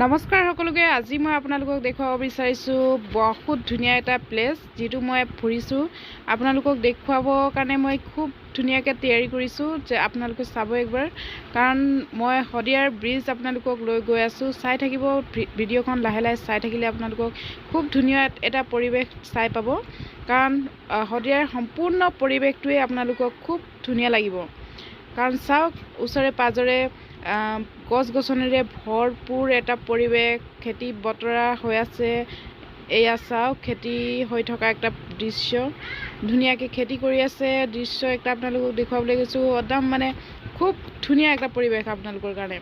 নমস্কাৰ সকলোকে। আজি মই আপোনালোকক দেখুৱাব বিচাৰিছোঁ বহুত ধুনীয়া এটা প্লেচ, যিটো মই ফুৰিছোঁ। আপোনালোকক দেখুৱাবৰ কাৰণে মই খুব ধুনীয়াকৈ তৈয়াৰী কৰিছোঁ যে আপোনালোকে চাব একবাৰ। কাৰণ মই শদিয়াৰ ব্ৰিজ আপোনালোকক লৈ গৈ আছোঁ। চাই থাকিব ভিডিঅ'খন, লাহে লাহে চাই থাকিলে আপোনালোকক খুব ধুনীয়া এটা পৰিৱেশ চাই পাব। কাৰণ শদিয়াৰ সম্পূৰ্ণ পৰিৱেশটোৱে আপোনালোকক খুব ধুনীয়া লাগিব। কাৰণ চাওক, ওচৰে পাঁজৰে গছ গছনিৰে ভৰপূৰ এটা পৰিৱেশ, খেতি বতৰা হৈ আছে। এয়া চাওক, খেতি হৈ থকা একটা দৃশ্য, ধুনীয়াকৈ খেতি কৰি আছে দৃশ্য একটা আপোনালোকক দেখুৱাবলৈ গৈছোঁ। একদম মানে খুব ধুনীয়া একটা পৰিৱেশ আপোনালোকৰ কাৰণে।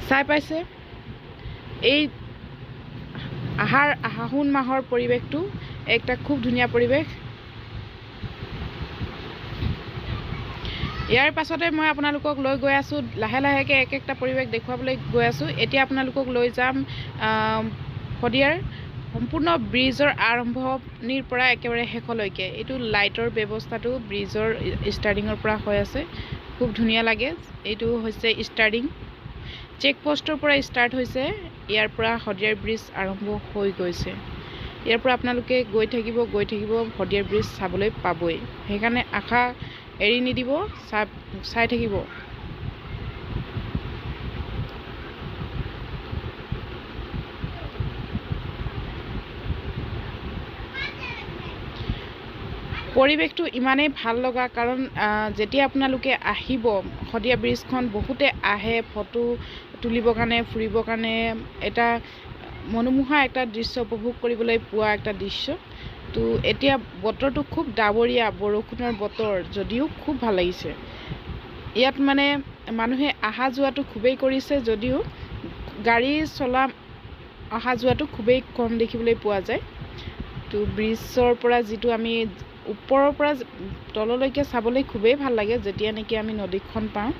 চাই পাইছে এই আহান মাহৰ পৰিৱেশটো একটা খুব ধুনীয়া পৰিৱেশ। ইয়াৰ পাছতে মই আপোনালোকক লৈ গৈ আছোঁ, লাহে লাহেকৈ এক একটা পৰিৱেশ দেখুৱাবলৈ গৈ আছোঁ। এতিয়া আপোনালোকক লৈ যাম শদিয়াৰ সম্পূৰ্ণ ব্ৰিজৰ আৰম্ভণিৰ পৰা একেবাৰে শেষলৈকে। এইটো লাইটৰ ব্যৱস্থাটো ব্ৰিজৰ ষ্টাৰ্টিঙৰ পৰা হৈ আছে, খুব ধুনীয়া লাগে। এইটো হৈছে ষ্টাৰ্টিং, চেকপোষ্টৰ পৰা ষ্টাৰ্ট হৈছে। ইয়াৰ পৰা শদিয়াৰ ব্ৰিজ আৰম্ভ হৈ গৈছে। ইয়াৰ পৰা আপোনালোকে গৈ থাকিব শদিয়াৰ ব্ৰিজ চাবলৈ পাবই। সেইকাৰণে আশা এৰি নিদিব, চাই থাকিব। পৰিৱেশটো ইমানেই ভাল লগা, কাৰণ যেতিয়া আপোনালোকে আহিব শদিয়া ব্ৰিজখন, বহুতে আহে ফটো তুলিবৰ কাৰণে, ফুৰিবৰ কাৰণে। এটা মনোমোহা এটা দৃশ্য উপভোগ কৰিবলৈ পোৱা এটা দৃশ্য। তো এতিয়া বতৰটো খুব ডাৱৰীয়া, বৰষুণৰ বতৰ, যদিও খুব ভাল লাগিছে। ইয়াত মানে মানুহে অহা যোৱাটো খুবেই কৰিছে, যদিও গাড়ী চলা অহা যোৱাটো খুবেই কম দেখিবলৈ পোৱা যায়। তো ব্ৰিজৰ পৰা যিটো আমি ওপৰৰ পৰা তললৈকে চাবলৈ খুবেই ভাল লাগে। যেতিয়া নেকি আমি নদীখন পাওঁ,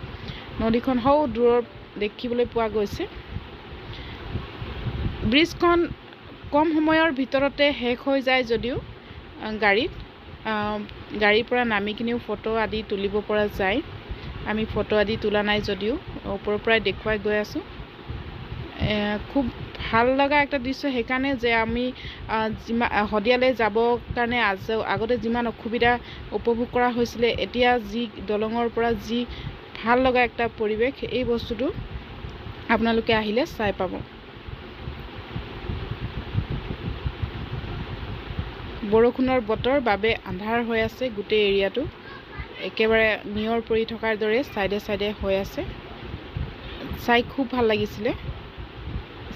নদীখন সৌ দূৰত দেখিবলৈ পোৱা গৈছে। ব্ৰিজখন কম সময়ৰ ভিতৰতে শেষ হৈ যায়, যদিও গাড়ীৰ পৰা নামি কিনেও ফটো আদি তুলিব পৰা যায়। আমি ফটো আদি তোলা নাই, যদিও ওপৰৰ পৰাই দেখুৱাই গৈ আছোঁ। খুব ভাল লগা একটা দৃশ্য। সেইকাৰণে যে আমি শদিয়ালৈ যাবৰ কাৰণে আগতে যিমান অসুবিধা উপভোগ কৰা হৈছিলে, এতিয়া যি দলঙৰ পৰা যি ভাল লগা একটা পৰিৱেশ, এই বস্তুটো আপোনালোকে আহিলে চাই পাব। বৰষুণৰ বতৰ বাবে আন্ধাৰ হৈ আছে গোটেই এৰিয়াটো, একেবাৰে নিয়ৰ পৰি থকাৰ দৰে চাইডে চাইডে হৈ আছে। চাই খুব ভাল লাগিছিলে।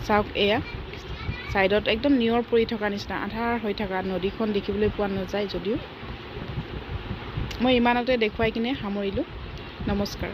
চাওক, এয়া চাইডত একদম নিয়ৰ পৰি থকা নিচিনা, আন্ধাৰ হৈ থকা নদীখন দেখিবলৈ পোৱা নাযায়। যদিও মই ইমানতে দেখুৱাই কিনে সামৰিলোঁ। নমস্কাৰ।